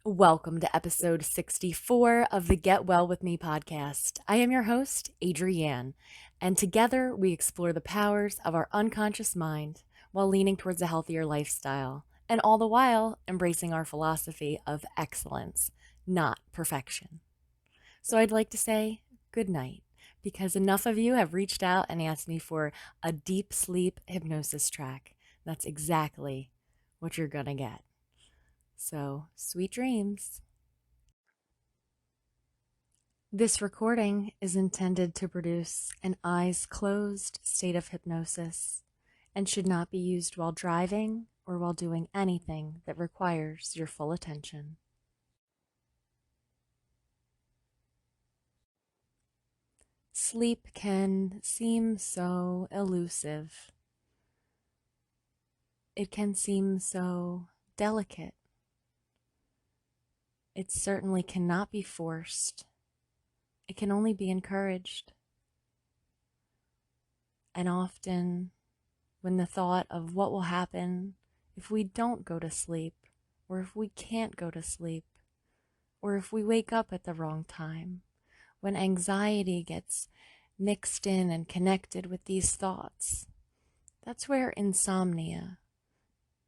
Welcome to episode 64 of the Get Well With Me podcast. I am your host, Adrienne, and together we explore the powers of our unconscious mind while leaning towards a healthier lifestyle, and all the while embracing our philosophy of excellence, not perfection. So I'd like to say good night, because enough of you have reached out and asked me for a deep sleep hypnosis track. That's exactly what you're gonna get. So, sweet dreams. This recording is intended to produce an eyes closed state of hypnosis and should not be used while driving or while doing anything that requires your full attention. Sleep can seem so elusive. It can seem so delicate. It certainly cannot be forced. It can only be encouraged. And often, when the thought of what will happen if we don't go to sleep, or if we can't go to sleep, or if we wake up at the wrong time, when anxiety gets mixed in and connected with these thoughts, that's where insomnia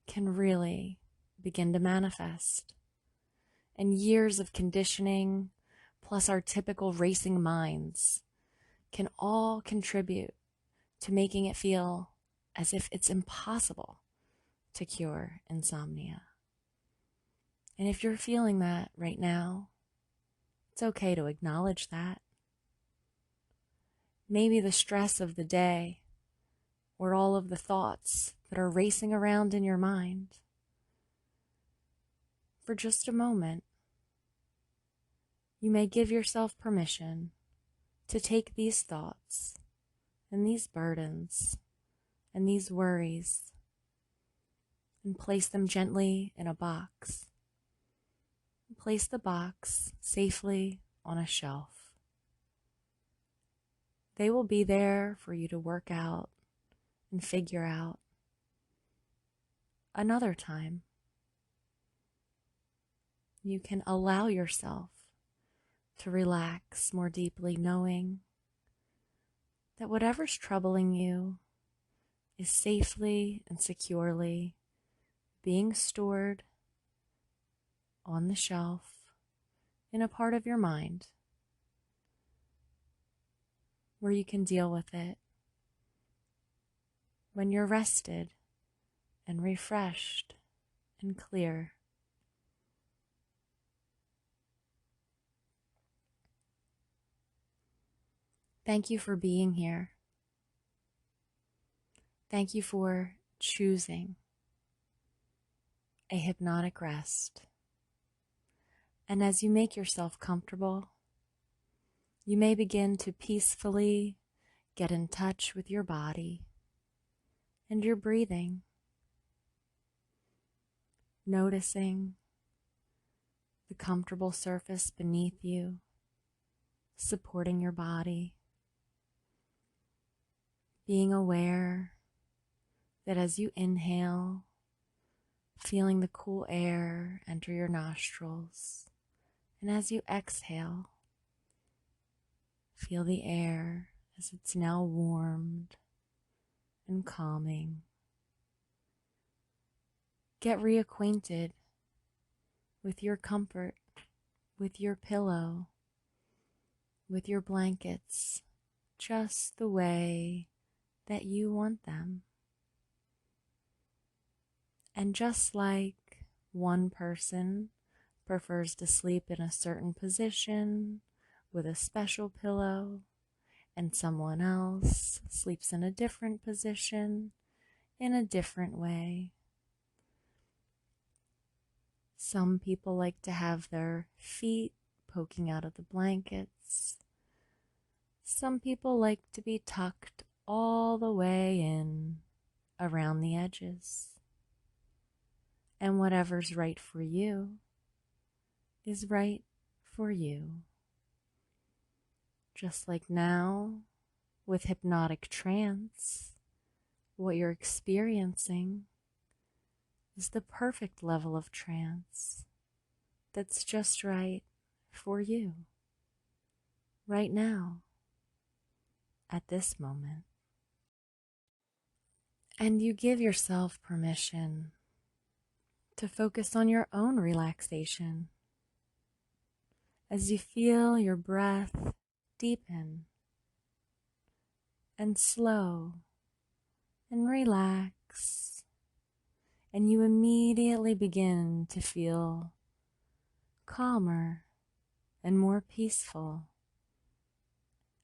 can really begin to manifest. And years of conditioning, plus our typical racing minds, can all contribute to making it feel as if it's impossible to cure insomnia. And if you're feeling that right now, it's okay to acknowledge that. Maybe the stress of the day, or all of the thoughts that are racing around in your mind, for just a moment, you may give yourself permission to take these thoughts and these burdens and these worries and place them gently in a box. Place the box safely on a shelf. They will be there for you to work out and figure out another time. You can allow yourself to relax more deeply, knowing that whatever's troubling you is safely and securely being stored on the shelf in a part of your mind where you can deal with it when you're rested and refreshed and clear. Thank you for being here. Thank you for choosing a hypnotic rest. And as you make yourself comfortable, you may begin to peacefully get in touch with your body and your breathing, noticing the comfortable surface beneath you, supporting your body, being aware that as you inhale, feeling the cool air enter your nostrils, and as you exhale, feel the air as it's now warmed and calming. Get reacquainted with your comfort, with your pillow, with your blankets, just the way that you want them. And just like one person prefers to sleep in a certain position with a special pillow, and someone else sleeps in a different position in a different way. Some people like to have their feet poking out of the blankets. Some people like to be tucked all the way in around the edges. And whatever's right for you is right for you. Just like now, with hypnotic trance, what you're experiencing is the perfect level of trance that's just right for you right now at this moment. And you give yourself permission to focus on your own relaxation as you feel your breath deepen and slow and relax, and you immediately begin to feel calmer and more peaceful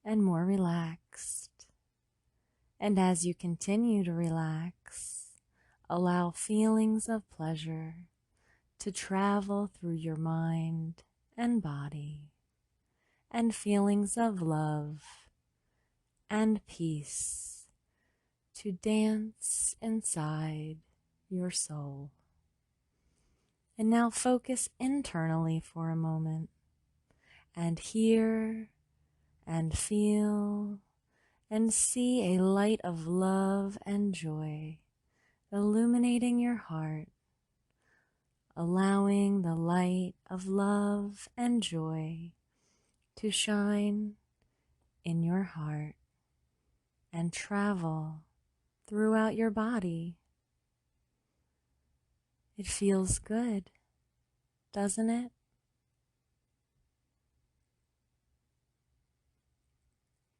and more relaxed. And as you continue to relax, allow feelings of pleasure to travel through your mind and body, and feelings of love and peace to dance inside your soul. And now focus internally for a moment and hear and feel and see a light of love and joy illuminating your heart, allowing the light of love and joy to shine in your heart and travel throughout your body. It feels good, doesn't it?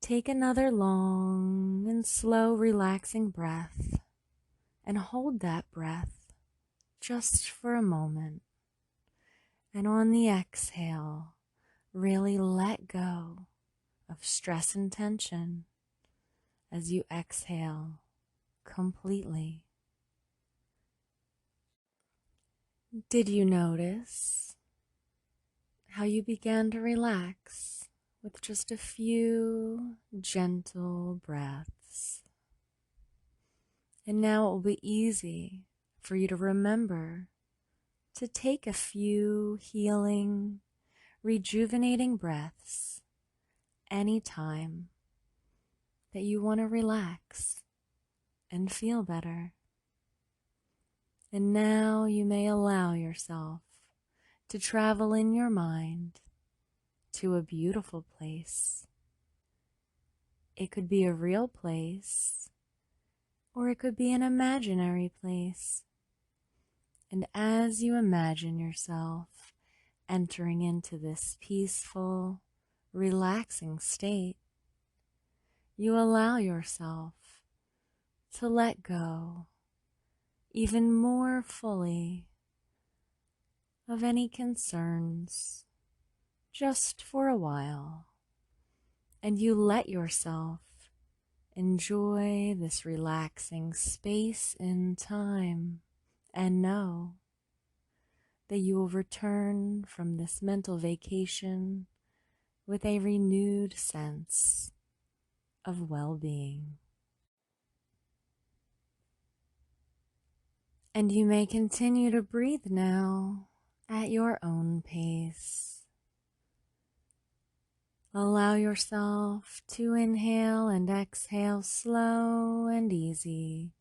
Take another long and slow, relaxing breath and hold that breath just for a moment. And on the exhale, really let go of stress and tension as you exhale completely. Did you notice how you began to relax with just a few gentle breaths? And now it will be easy for you to remember to take a few healing, rejuvenating breaths anytime that you want to relax and feel better. And now you may allow yourself to travel in your mind to a beautiful place. It could be a real place, or it could be an imaginary place. And as you imagine yourself entering into this peaceful, relaxing state, you allow yourself to let go even more fully of any concerns just for a while, and you let yourself enjoy this relaxing space in time and know that you will return from this mental vacation with a renewed sense of well-being. And you may continue to breathe now at your own pace. Allow yourself to inhale and exhale slow and easy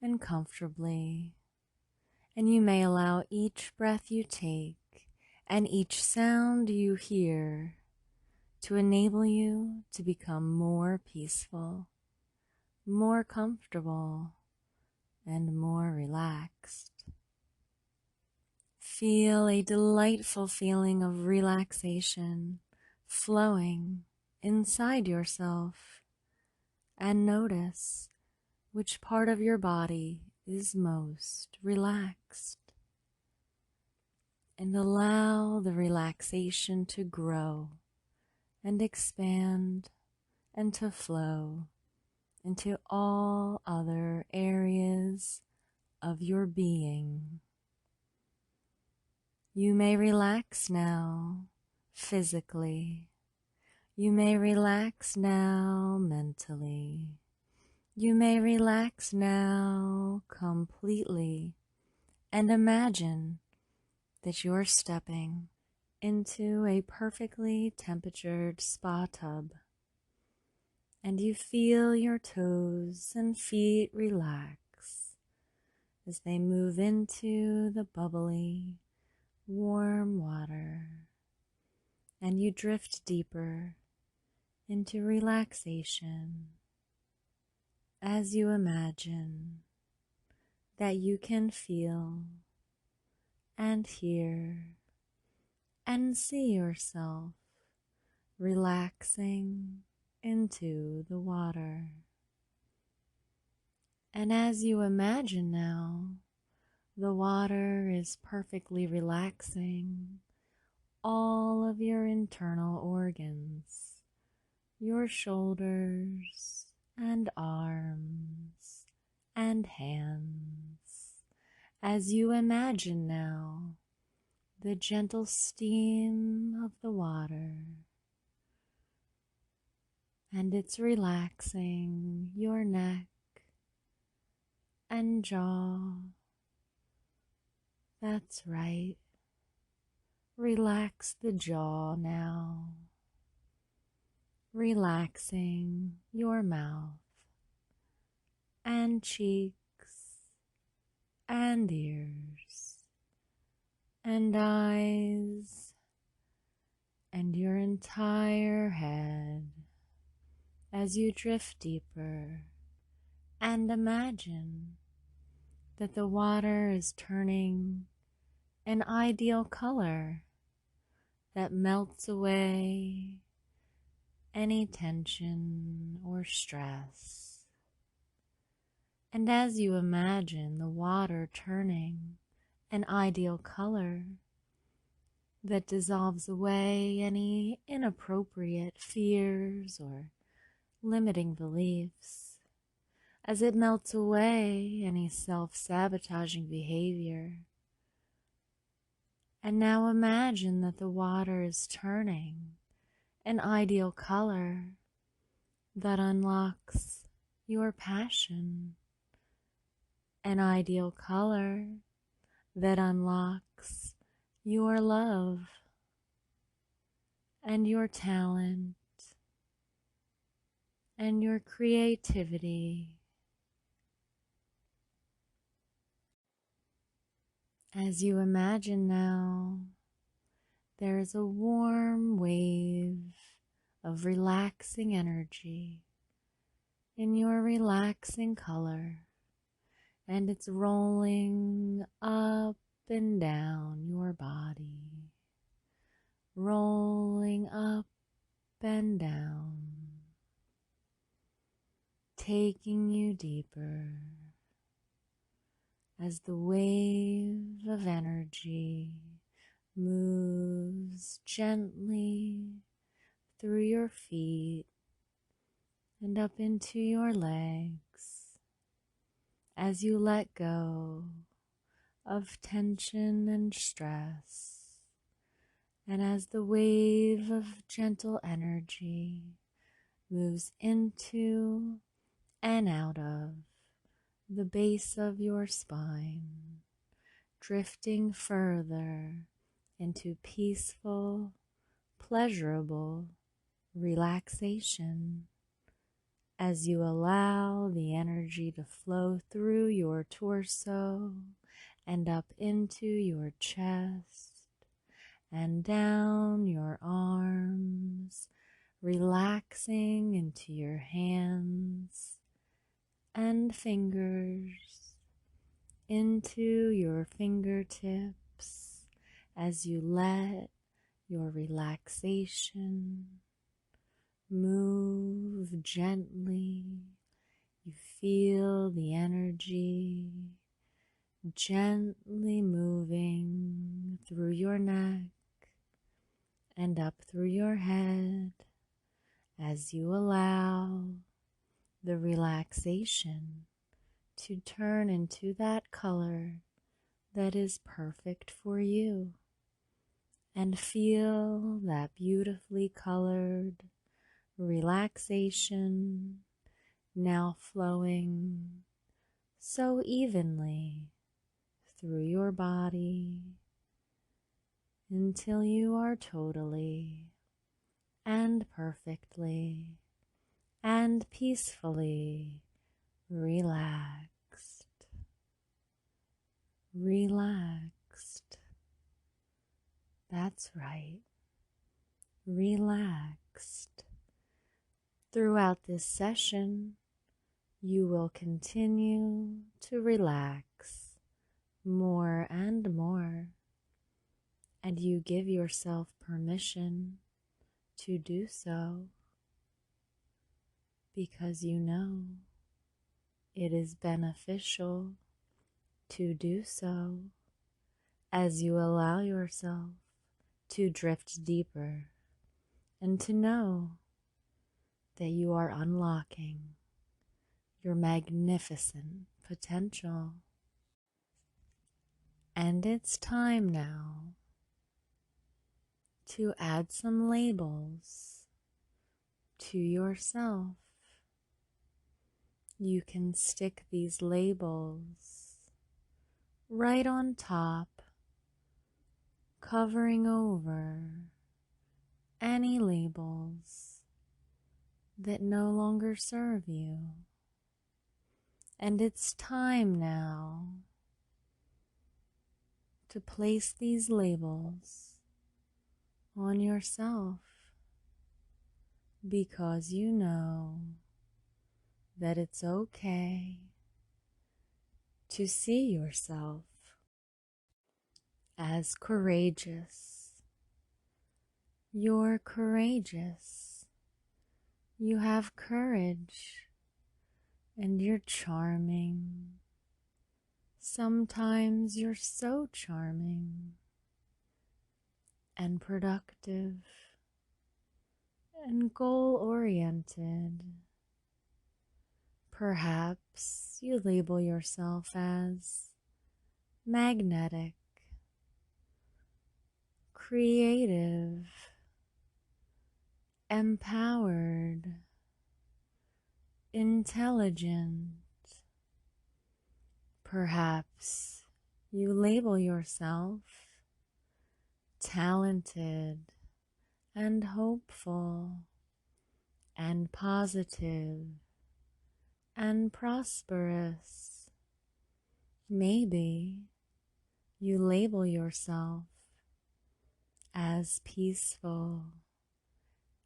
and comfortably. And you may allow each breath you take and each sound you hear to enable you to become more peaceful, more comfortable, and more relaxed. Feel a delightful feeling of relaxation flowing inside yourself, and notice which part of your body is most relaxed. And allow the relaxation to grow and expand and to flow into all other areas of your being. You may relax now physically. You may relax now mentally. You may relax now completely and imagine that you're stepping into a perfectly temperatured spa tub, and you feel your toes and feet relax as they move into the bubbly, warm water, and you drift deeper into relaxation as you imagine that you can feel and hear and see yourself relaxing into the water. And as you imagine now, the water is perfectly relaxing all of your internal organs, your shoulders and arms and hands. As you imagine now the gentle steam of the water, and it's relaxing your neck and jaw. That's right. Relax the jaw now. Relaxing your mouth and cheeks and ears and eyes and your entire head as you drift deeper and imagine that the water is turning an ideal color that melts away any tension or stress. And as you imagine the water turning an ideal color that dissolves away any inappropriate fears or limiting beliefs, as it melts away any self-sabotaging behavior. And now imagine that the water is turning an ideal color that unlocks your passion, an ideal color that unlocks your love and your talent and your creativity. As you imagine now, there is a warm wave of relaxing energy in your relaxing color, and it's rolling up and down your body, rolling up and down, taking you deeper as the wave of energy moves gently through your feet and up into your legs as you let go of tension and stress, and as the wave of gentle energy moves into and out of the base of your spine, drifting further into peaceful, pleasurable relaxation as you allow the energy to flow through your torso and up into your chest and down your arms, relaxing into your hands and fingers, into your fingertips as you let your relaxation move gently. You feel the energy gently moving through your neck and up through your head as you allow the relaxation to turn into that color that is perfect for you, and feel that beautifully colored relaxation now flowing so evenly through your body until you are totally and perfectly and peacefully relaxed, relaxed, That's right. Relaxed. Throughout this session, you will continue to relax more and more, and you give yourself permission to do so because you know it is beneficial to do so as you allow yourself to drift deeper and to know that you are unlocking your magnificent potential. And it's time now to add some labels to yourself. You can stick these labels right on top, covering over any labels that no longer serve you. And it's time now to place these labels on yourself, because you know that it's okay to see yourself as courageous. You're courageous. You have courage, and you're charming. Sometimes you're so charming and productive and goal-oriented. Perhaps you label yourself as magnetic, creative, empowered, intelligent. Perhaps you label yourself talented and hopeful and positive and prosperous. Maybe you label yourself as peaceful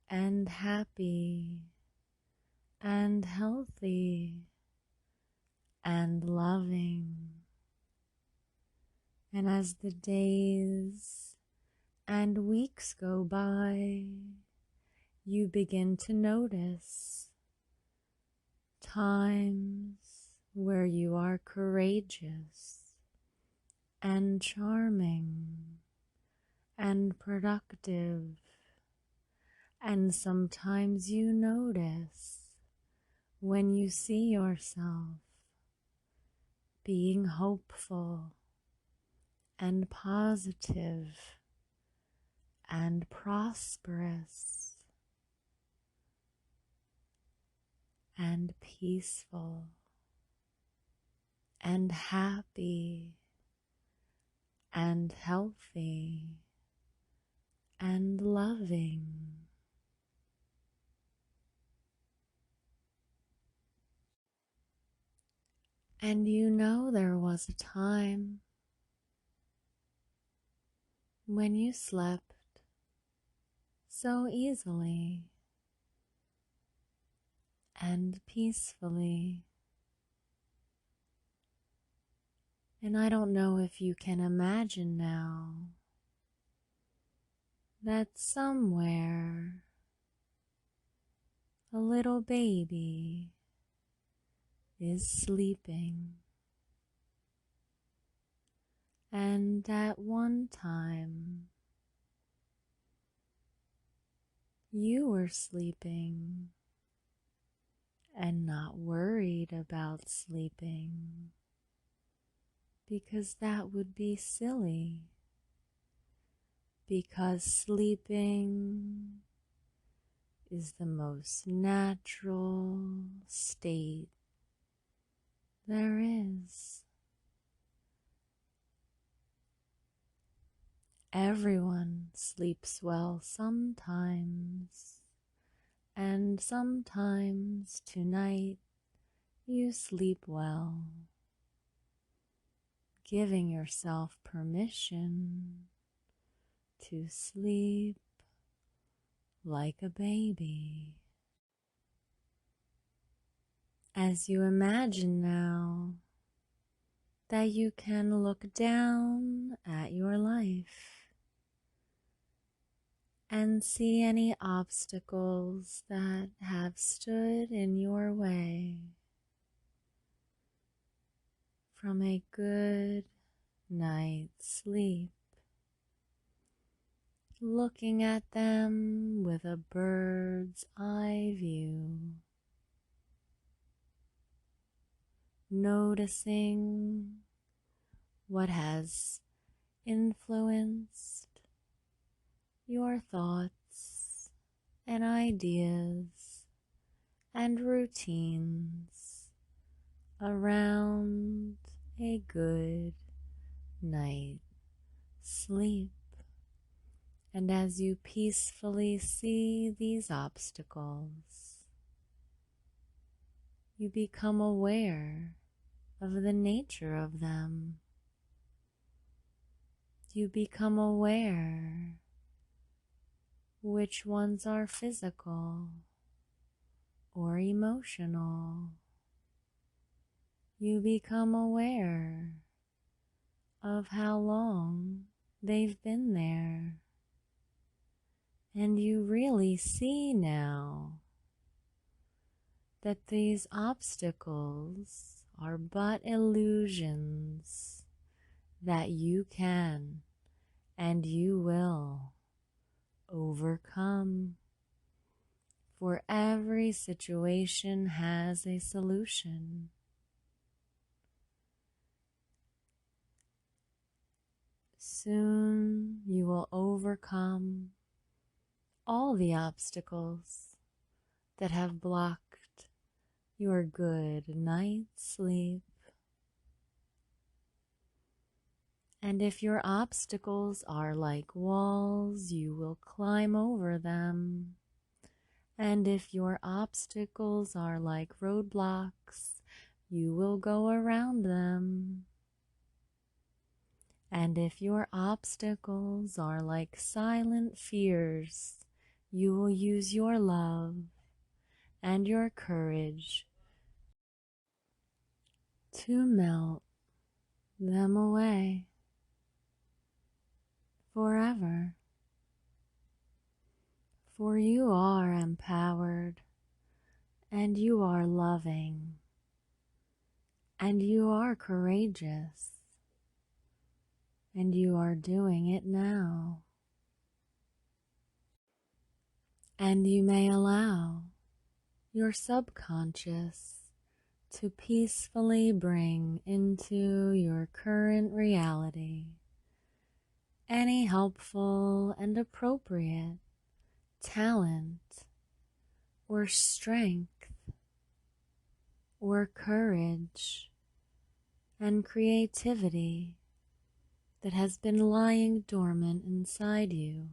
and happy and healthy and loving. And as the days and weeks go by, you begin to notice times where you are courageous and charming and productive. And sometimes you notice when you see yourself being hopeful and positive and prosperous and peaceful and happy and healthy and loving. And you know there was a time when you slept so easily and peacefully. And I don't know if you can imagine now that somewhere a little baby is sleeping. And at one time, you were sleeping and not worried about sleeping, because that would be silly, because sleeping is the most natural state there is. Everyone sleeps well sometimes, and sometimes tonight you sleep well, giving yourself permission to sleep like a baby. As you imagine now that you can look down at your life and see any obstacles that have stood in your way from a good night's sleep, looking at them with a bird's eye view, noticing what has influenced your thoughts and ideas and routines around a good night's sleep. And as you peacefully see these obstacles, you become aware of the nature of them. You become aware which ones are physical or emotional. You become aware of how long they've been there. And you really see now that these obstacles are but illusions that you can and you will overcome. For every situation has a solution. Soon you will overcome all the obstacles that have blocked your good night's sleep. And if your obstacles are like walls, you will climb over them. And if your obstacles are like roadblocks, you will go around them. And if your obstacles are like silent fears, you will use your love and your courage to melt them away forever. For you are empowered, and you are loving, and you are courageous, and you are doing it now. And you may allow your subconscious to peacefully bring into your current reality any helpful and appropriate talent or strength or courage and creativity that has been lying dormant inside you.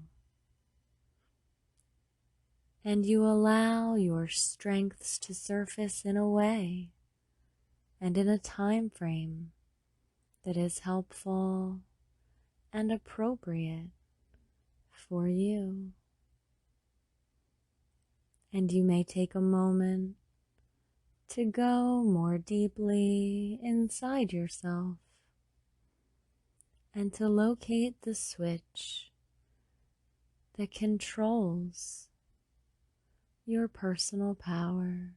And you allow your strengths to surface in a way and in a time frame that is helpful and appropriate for you. And you may take a moment to go more deeply inside yourself and to locate the switch that controls your personal power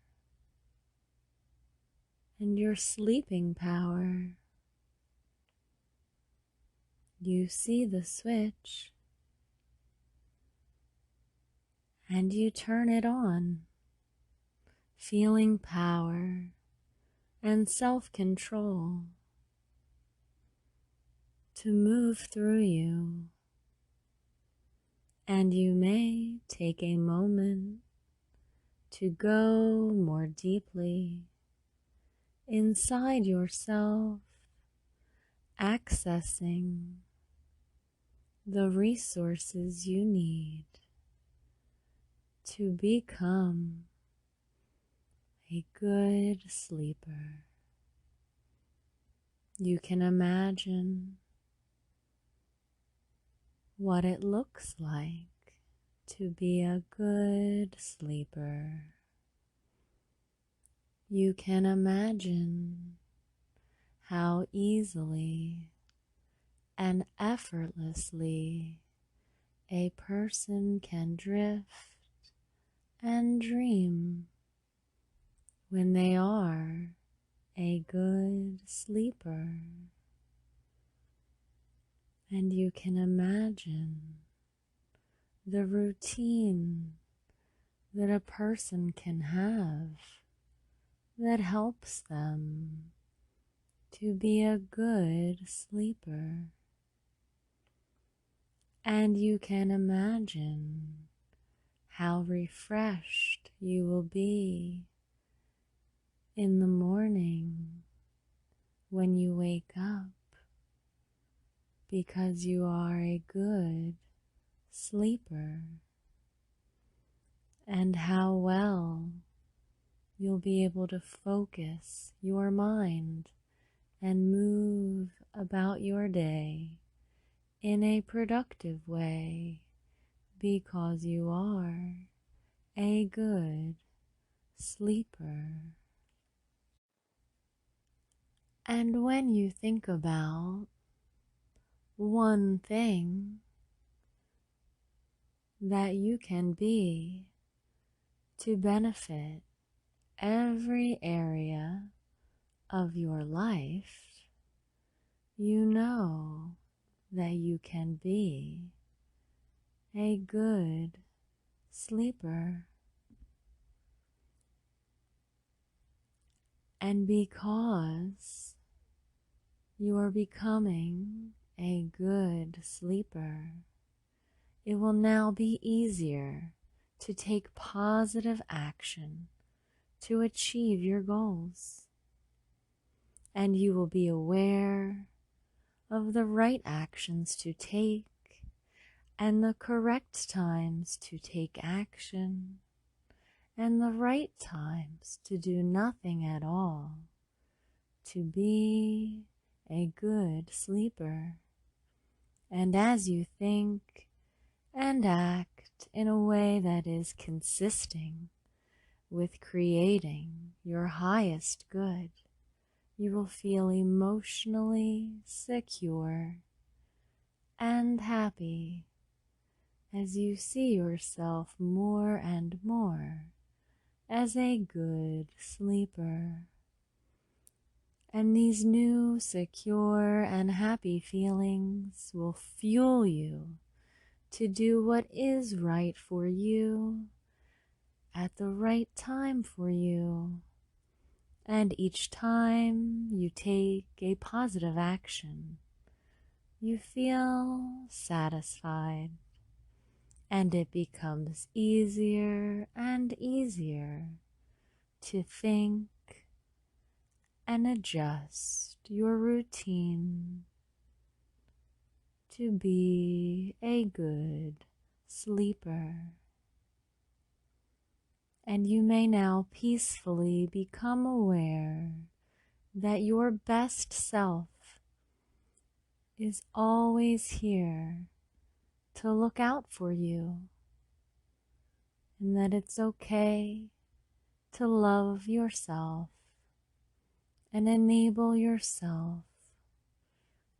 and your sleeping power. You see the switch and you turn it on, feeling power and self-control to move through you. And you may take a moment to go more deeply inside yourself, accessing the resources you need to become a good sleeper. You can imagine what it looks like to be a good sleeper. You can imagine how easily and effortlessly a person can drift and dream when they are a good sleeper. And you can imagine the routine that a person can have that helps them to be a good sleeper. And you can imagine how refreshed you will be in the morning when you wake up, because you are a good sleeper, and how well you'll be able to focus your mind and move about your day in a productive way, because you are a good sleeper. And when you think about one thing that you can be to benefit every area of your life, you know that you can be a good sleeper. And because you are becoming a good sleeper, it will now be easier to take positive action to achieve your goals. And you will be aware of the right actions to take and the correct times to take action and the right times to do nothing at all, to be a good sleeper. And as you think and act in a way that is consisting with creating your highest good, you will feel emotionally secure and happy as you see yourself more and more as a good sleeper. And these new, secure, and happy feelings will fuel you to do what is right for you at the right time for you. And each time you take a positive action, you feel satisfied, and it becomes easier and easier to think and adjust your routine to be a good sleeper. And you may now peacefully become aware that your best self is always here to look out for you, and that it's okay to love yourself and enable yourself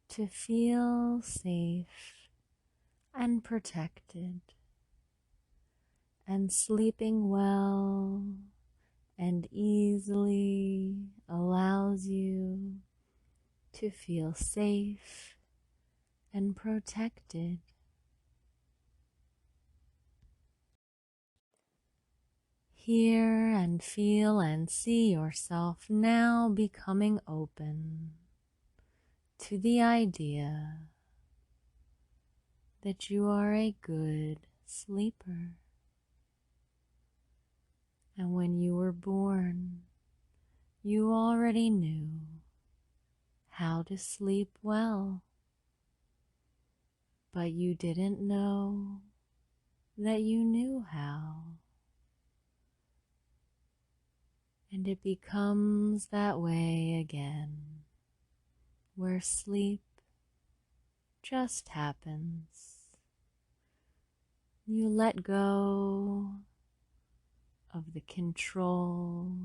to feel safe and protected, and sleeping well and easily allows you to feel safe and protected. Hear and feel and see yourself now becoming open to the idea that you are a good sleeper. And when you were born, you already knew how to sleep well, but you didn't know that you knew how. And it becomes that way again, where sleep just happens You let go of the control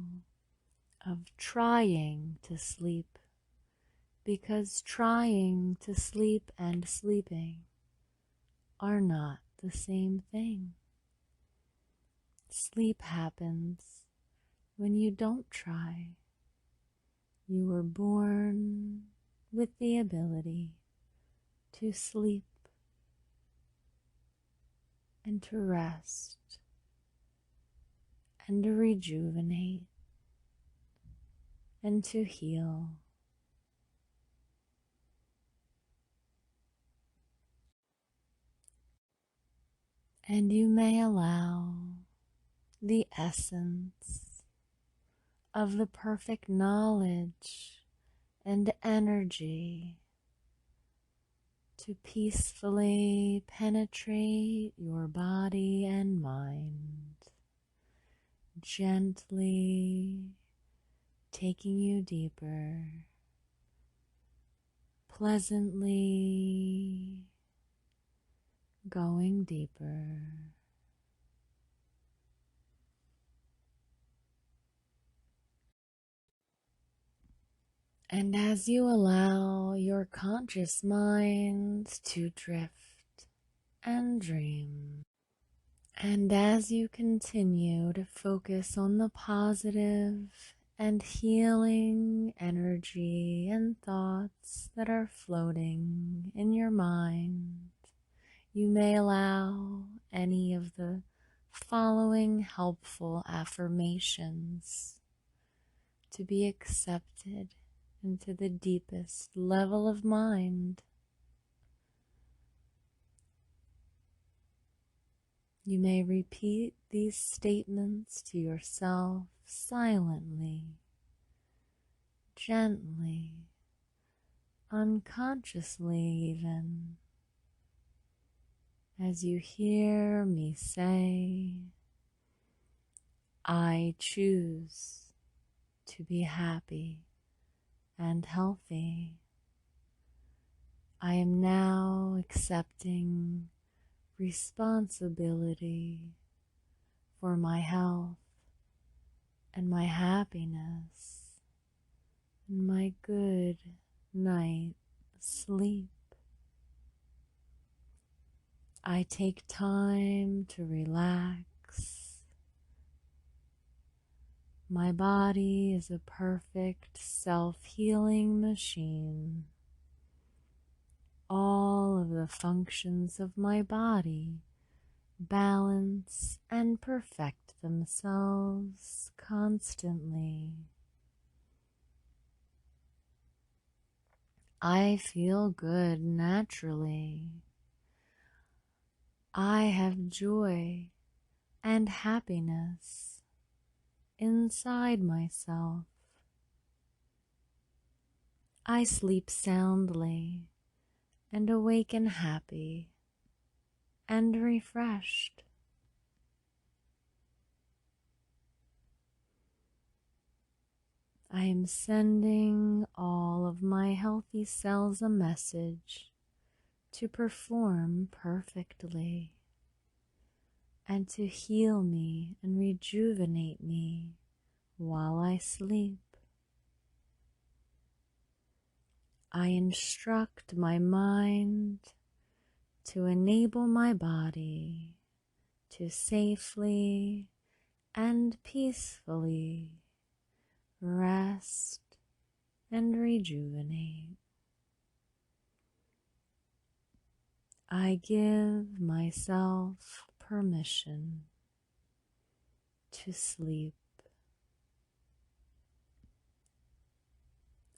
of trying to sleep, because trying to sleep and sleeping are not the same thing. Sleep happens when you don't try. You were born with the ability to sleep and to rest and to rejuvenate and to heal. And you may allow the essence of the perfect knowledge and energy to peacefully penetrate your body and mind, gently taking you deeper, pleasantly going deeper. And as you allow your conscious mind to drift and dream, and as you continue to focus on the positive and healing energy and thoughts that are floating in your mind, you may allow any of the following helpful affirmations to be accepted into the deepest level of mind. You may repeat these statements to yourself silently, gently, unconsciously even, as you hear me say, I choose to be happy and healthy. I am now accepting responsibility for my health and my happiness and my good night sleep. I take time to relax. My body is a perfect self-healing machine. All of the functions of my body balance and perfect themselves constantly. I feel good naturally. I have joy and happiness inside myself. I sleep soundly and awaken happy and refreshed. I am sending all of my healthy cells a message to perform perfectly and to heal me and rejuvenate me while I sleep. I instruct my mind to enable my body to safely and peacefully rest and rejuvenate. I give myself permission to sleep.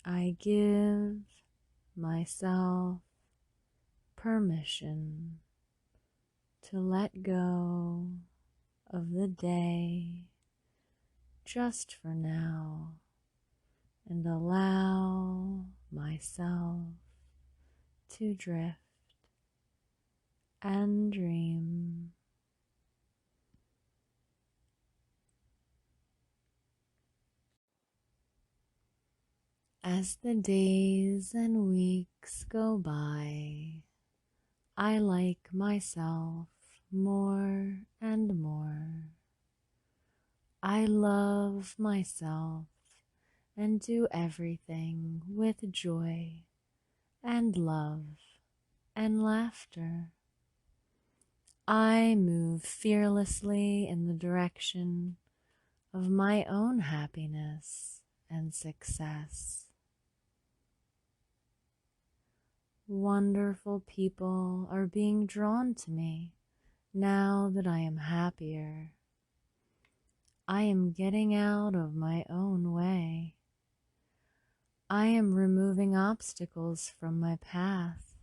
I give myself permission to let go of the day just for now and allow myself to drift and dream. As the days and weeks go by, I like myself more and more. I love myself and do everything with joy and love and laughter. I move fearlessly in the direction of my own happiness and success. Wonderful people are being drawn to me now that I am happier. I am getting out of my own way. I am removing obstacles from my path.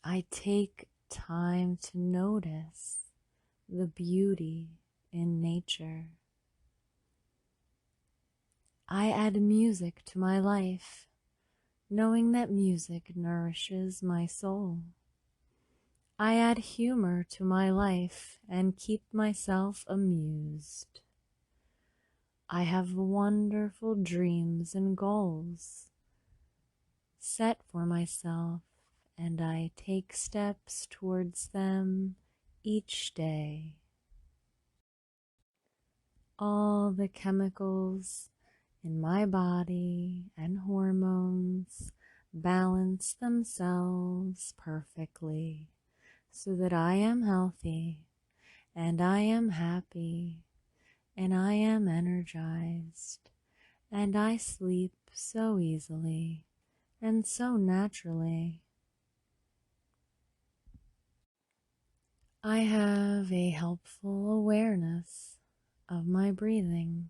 I take time to notice the beauty in nature. I add music to my life, knowing that music nourishes my soul. I add humor to my life and keep myself amused. I have wonderful dreams and goals set for myself, and I take steps towards them each day. All the chemicals in my body and hormones balance themselves perfectly so that I am healthy and I am happy and I am energized and I sleep so easily and so naturally. I have a helpful awareness of my breathing.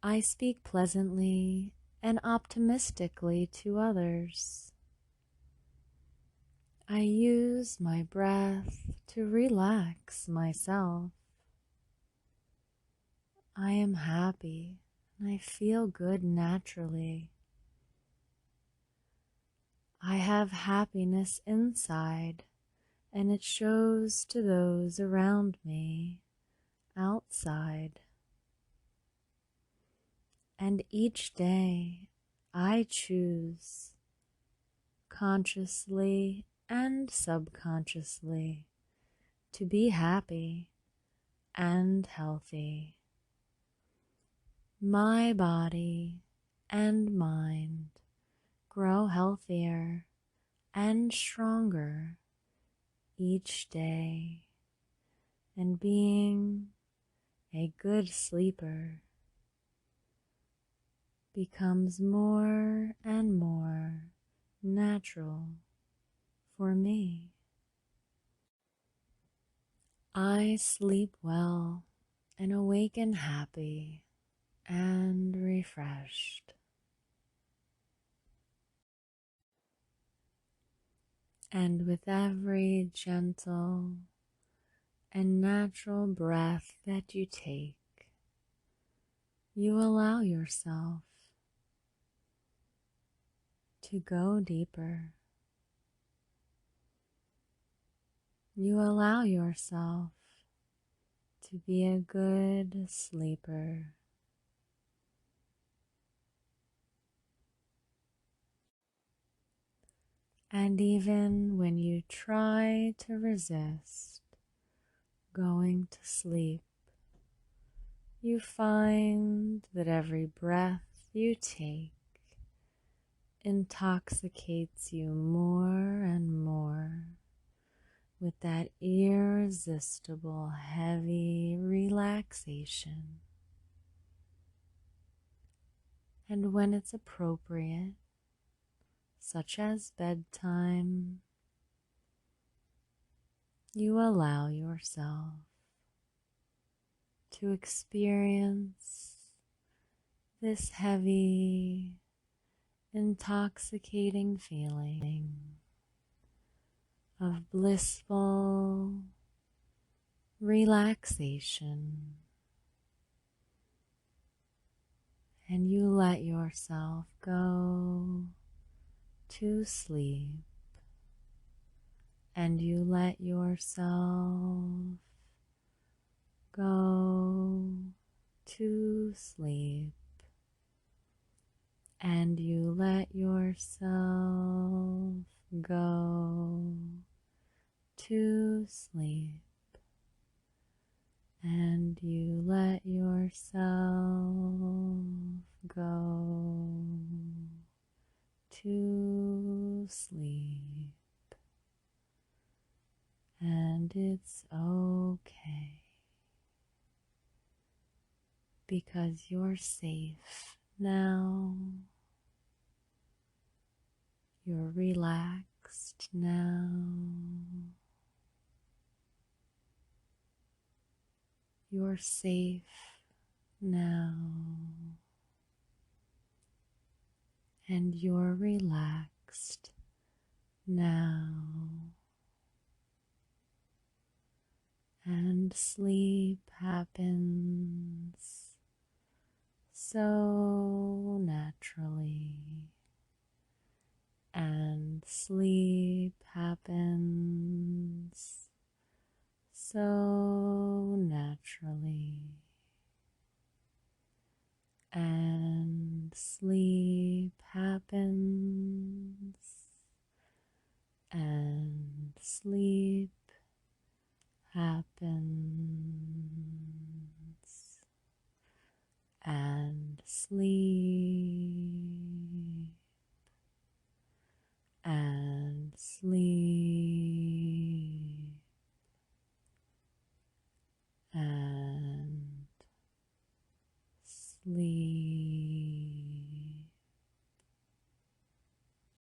I speak pleasantly and optimistically to others. I use my breath to relax myself. I am happy and I feel good naturally. I have happiness inside and it shows to those around me outside. And each day I choose consciously and subconsciously to be happy and healthy. My body and mind grow healthier and stronger each day, and being a good sleeper becomes more and more natural for me. I sleep well and awaken happy and refreshed. And with every gentle and natural breath that you take, you allow yourself to go deeper. You allow yourself to be a good sleeper. And even when you try to resist going to sleep, you find that every breath you take intoxicates you more and more with that irresistible, heavy relaxation. And when it's appropriate, such as bedtime, you allow yourself to experience this heavy, intoxicating feeling of blissful relaxation, and you let yourself go to sleep, and you let yourself go to sleep, and you let yourself go to sleep, and you let yourself go to sleep, and it's okay because you're safe now. You're relaxed now. You're safe now. And you're relaxed now. And sleep happens so naturally. And sleep happens so naturally. And sleep happens, and sleep happens, and sleep